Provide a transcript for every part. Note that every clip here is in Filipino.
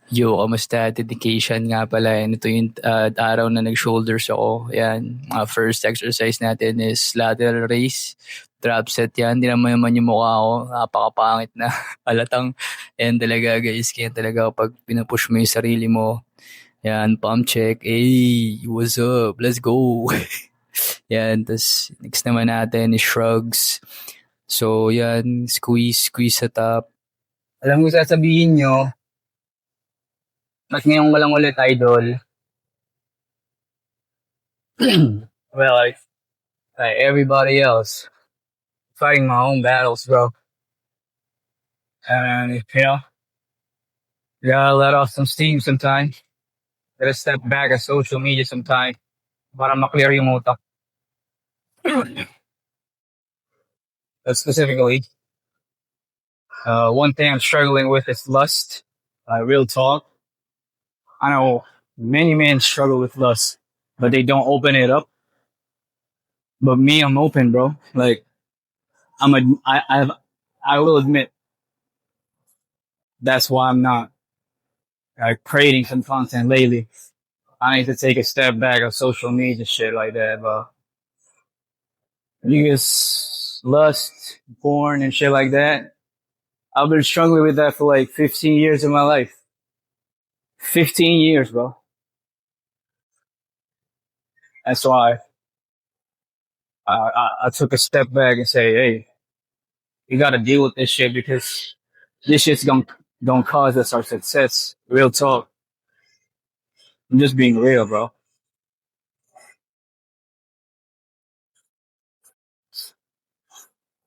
Yo, kamusta? Dedication nga pala. Yan, ito yung araw na nag-shoulders ako. Yan, first exercise natin is lateral raise. Drop set yan. Hindi naman yung mukha ko. Napakapangit na. Halatang, yan talaga guys. Kaya talaga kapag pinupush mo yung sarili mo. Yan, pump check. Hey, what's up? Let's go. Yan, tas next naman natin is shrugs. So, yan, squeeze sa top. Alam mo sasabihin nyo, mas ngayon ko lang ulit idol. Well, like everybody else, fighting my own battles, bro. And, you gotta let off some steam sometimes. Gotta step back at social media sometime para maklear yung utak. Specifically, one thing I'm struggling with is lust. Real talk. I know many men struggle with lust, but they don't open it up. But me, I'm open, bro. Like, I will admit that's why I'm not creating some content lately. I need to take a step back of social media shit like that, but niggas lust, porn and shit like that. I've been struggling with that for like 15 years of my life. 15 years, bro. That's why I took a step back and say, hey, you gotta deal with this shit because this shit's gonna cause us our success. Real talk. I'm just being real, bro.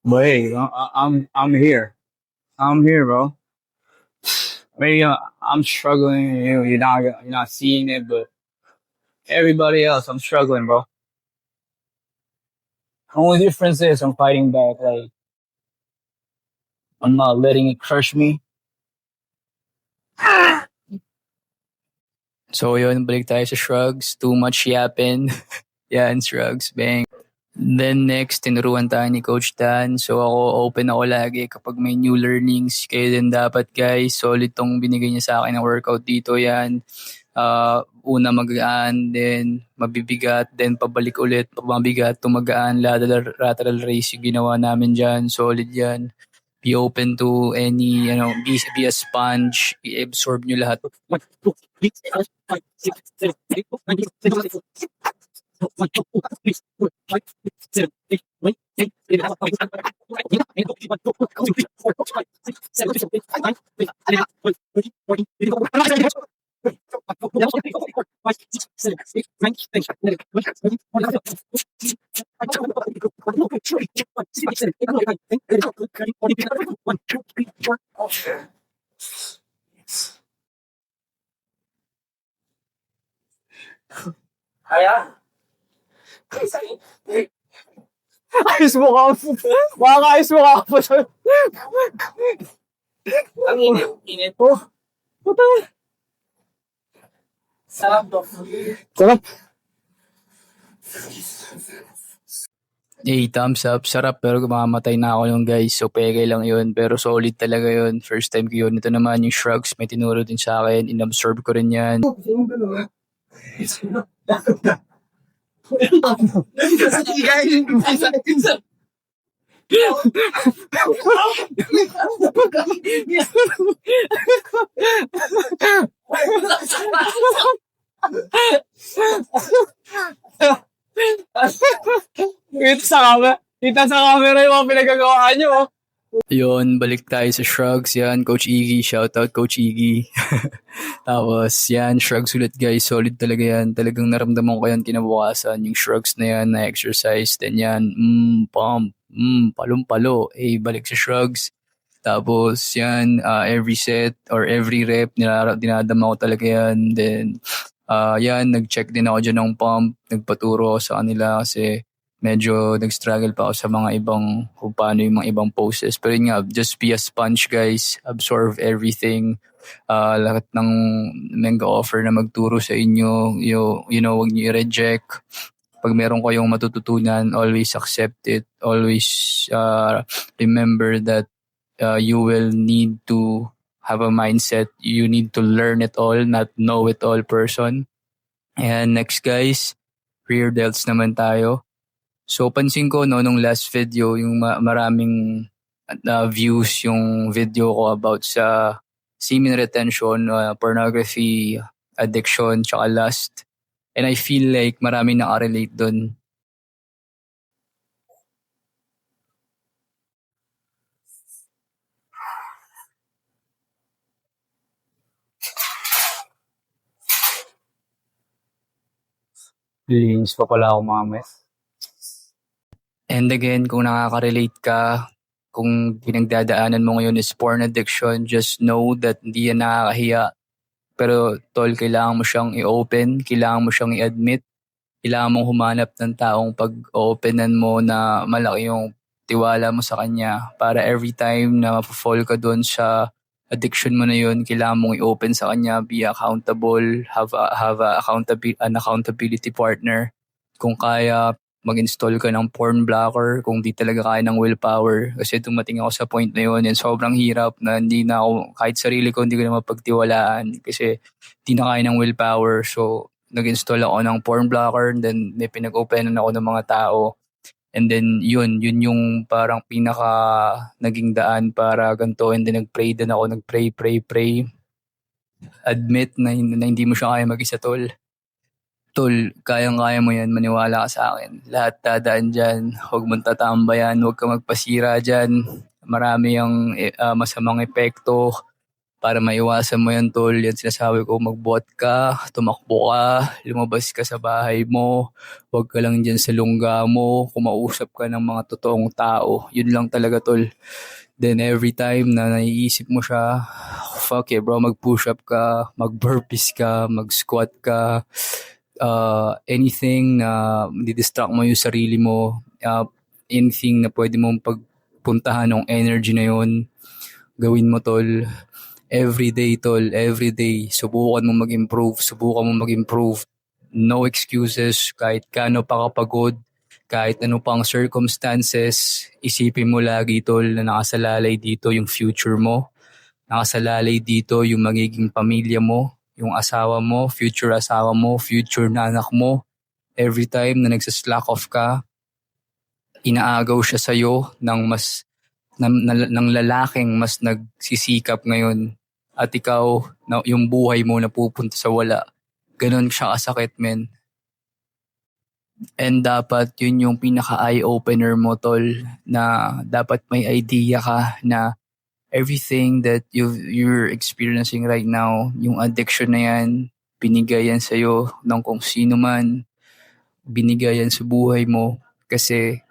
But hey, I'm here. I'm here, bro. Maybe I'm struggling. You're not seeing it, but everybody else, I'm struggling, bro. Only difference is I'm fighting back. Like I'm not letting it crush me. So yun, balik tayo sa shrugs. Too much yapping. Yan, shrugs, bang. Then next, tinuruan tayo ni Coach Dan. So ako, open ako lagi kapag may new learnings. Kayo din dapat guys. Solid tong binigay niya sa akin ng workout dito yan. Una magaan, then mabibigat, then pabalik ulit, mabigat, tumagaan, lateral raise yung ginawa namin dyan. Solid yan. Be open to any, be a sponge, i-absorb nyo lahat. Kaya? Ayos mo ka po. Makakaayos mo ka po. Ang init po. Puta. Sarap to. Sarap. Hey, thumbs up. Sarap pero mamamatay na ako yung guys. So peke lang yun. Pero solid talaga yun. First time ko yun. Ito naman yung shrugs. May tinuro din sa akin. Inabsorb ko rin yan. Kita sa camera yung mga pinagagawa nyo. Yun, balik tayo sa shrugs. Yan, Coach Iggy. Shoutout, Coach Iggy. Tapos, yan, shrugs ulit guys. Solid talaga yan. Talagang naramdaman ko yan kinabukasan. Yung shrugs na yan, na exercise. Then yan, pump, palong-palo. Balik sa shrugs. Tapos, yan, every set or every rep, dinadama ko talaga yan. Then, yan, nag-check din ako dyan ng pump. Nagpaturo ako sa kanila kasi medyo nag-struggle pa ako sa mga ibang, kung paano yung mga ibang poses. Pero yun nga, just be a sponge guys. Absorb everything. Lahat ng mega offer na magturo sa inyo, wag nyo i-reject. Pag meron kayong matututunan, always accept it. Always remember that you will need to have a mindset. You need to learn it all, not know it all person. And next guys, rear delts naman tayo. So pansin ko no nung last video yung maraming views yung video ko about sa semen retention, pornography, addiction, tsaka lust. And I feel like marami nakarelate dun. Linis pa pala ako mamaya. And again, kung nakaka-relate ka, kung pinagdadaanan mo ngayon is porn addiction, just know that hindi yan nakakahiya. Pero tol, kailangan mo siyang i-open, kailangan mo siyang i-admit, kailangan mong humanap ng taong pag-openan mo na malaki yung tiwala mo sa kanya para every time na ma-fall ka doon sa addiction mo na yun, kailangan mong i-open sa kanya, be accountable, have an accountability partner. Kung kaya, mag-install ka ng porn blocker kung di talaga kaya ng willpower. Kasi dumating ako sa point na yun and sobrang hirap na hindi na ako, kahit sarili ko, hindi ko na mapagtiwalaan kasi di na kaya ng willpower. So, nag-install ako ng porn blocker and then may pinag-openan ako ng mga tao. And then yun yung parang pinaka naging daan para ganito. And then nag-pray din ako, pray. Admit na hindi mo siya kaya mag-isa, tol. Tol, kayang-kaya mo yan, maniwala ka sa akin. Lahat dadaan dyan, huwag mong tatambayan, huwag ka magpasira dyan. Marami yung masamang epekto para maiwasan mo yan, tol. Yan sinasabi ko, mag-bot ka, tumakbo ka, lumabas ka sa bahay mo, huwag ka lang dyan sa lungga mo, kumausap ka ng mga totoong tao. Yun lang talaga, tol. Then every time na naiisip mo siya, fuck it bro, mag-push up ka, mag-burpees ka, mag-squat ka, anything na di-distract mo yung sarili mo, anything na pwede mong pagpuntahan ng energy na yun, gawin mo, tol. Everyday, tol, everyday. Subukan mo mag-improve. No excuses, kahit kano pa kapagod, kahit ano pang circumstances, isipin mo lagi, tol, na nakasalalay dito yung future mo. Nakasalalay dito yung magiging pamilya mo, yung asawa mo, future na anak mo. Every time na nagsaslack off ka, inaagaw siya sa'yo ng lalaking mas nagsisikap ngayon. At ikaw, yung buhay mo napupunta sa wala. Ganon siya kasakit, men. And dapat yun yung pinaka-eye-opener mo, tol, na dapat may idea ka na everything that you're experiencing right now, yung addiction na yan, binigay yan sa'yo ng kung sino man, binigay yan sa buhay mo kasi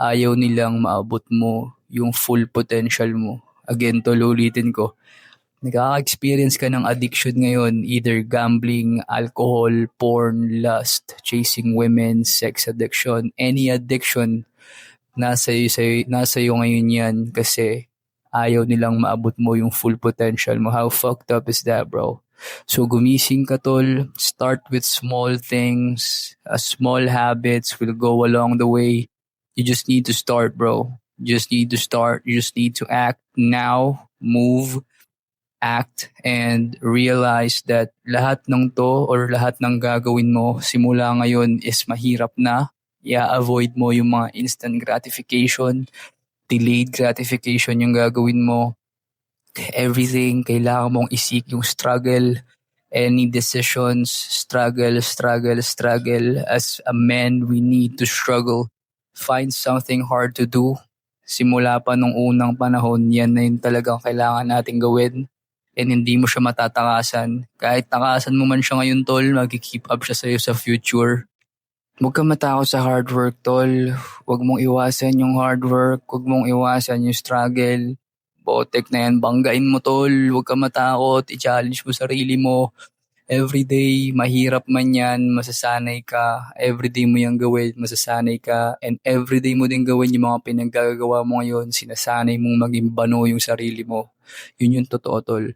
ayaw nilang maabot mo yung full potential mo. Again, tol, ulitin ko, nagkaka-experience ka ng addiction ngayon, either gambling, alcohol, porn, lust, chasing women, sex addiction, any addiction, nasa iyo ngayon yan kasi ayaw nilang maabot mo yung full potential mo. How fucked up is that, bro? So gumising ka, tol. Start with small things. Small habits will go along the way. You just need to start, bro. You just need to start. You just need to act now. Move, act, and realize that lahat ng to or lahat ng gagawin mo simula ngayon is mahirap na. Avoid mo yung mga instant gratification, delayed gratification yung gagawin mo. Everything, kailangan mong isik yung struggle. Any decisions, struggle. As a man, we need to struggle. Find something hard to do. Simula pa nung unang panahon, yan na yung talagang kailangan natin gawin. And hindi mo siya matatakasan. Kahit takasan mo man siya ngayon, tol, mag-keep up siya sa'yo sa future. Huwag ka matakot sa hard work, tol. Huwag mong iwasan yung hard work. Huwag mong iwasan yung struggle. Botek na yan, banggain mo, tol. Huwag ka matakot. I-challenge mo sarili mo. Everyday, mahirap man yan, masasanay ka. Everyday mo yung gawin, masasanay ka. And everyday mo din gawin yung mga pinaggagawa mo ngayon. Sinasanay mong maging bano yung sarili mo. Yun yung totoo, tol.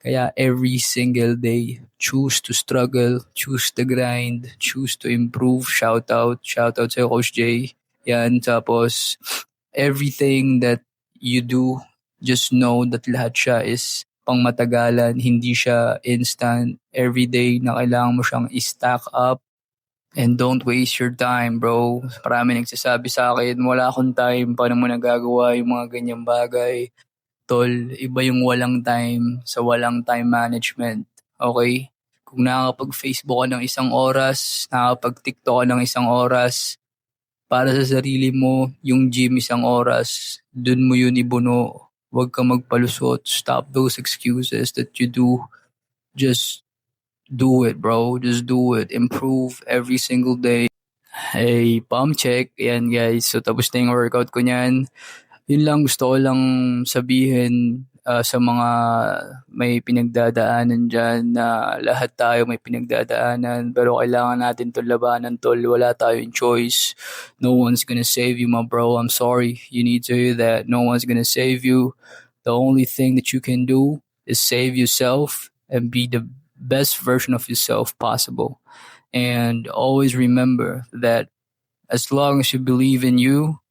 Kaya every single day, choose to struggle, choose to grind, choose to improve. Shout out sa'yo, Coach Jay. Yan, tapos everything that you do, just know that lahat siya is pang matagalan, hindi siya instant. Every day na kailangan mo siyang i-stack up. And don't waste your time, bro. Marami nagsasabi sa akin, wala akong time, paano mo nagagawa yung mga ganyang bagay? Tol, iba yung walang time sa walang time management. Okay? Kung nakakapag-Facebook ka ng 1 oras, nakakapag-TikTok ka ng 1 oras, para sa sarili mo, yung gym 1 oras, dun mo yun ibuno. Huwag ka magpalusot. Stop those excuses that you do. Just do it, bro. Just do it. Improve every single day. Hey, pump check. Ayan, guys. So, tapos na yung workout ko niyan. Yun lang, gusto ko lang sabihin sa mga may pinagdadaanan dyan na lahat tayo may pinagdadaanan, pero kailangan natin to labanan, tol. Wala tayong choice. No one's gonna save you, my bro. I'm sorry. You need to hear that. No one's gonna save you. The only thing that you can do is save yourself and be the best version of yourself possible. And always remember that as long as you believe in you,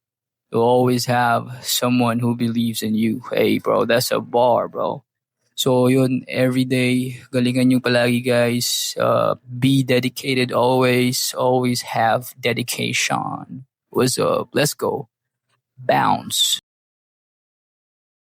you'll always have someone who believes in you. Hey, bro, that's a bar, bro. So, yun, every day, galingan nyo palagi, guys. Be dedicated always. Always have dedication. What's up? Let's go. Bounce.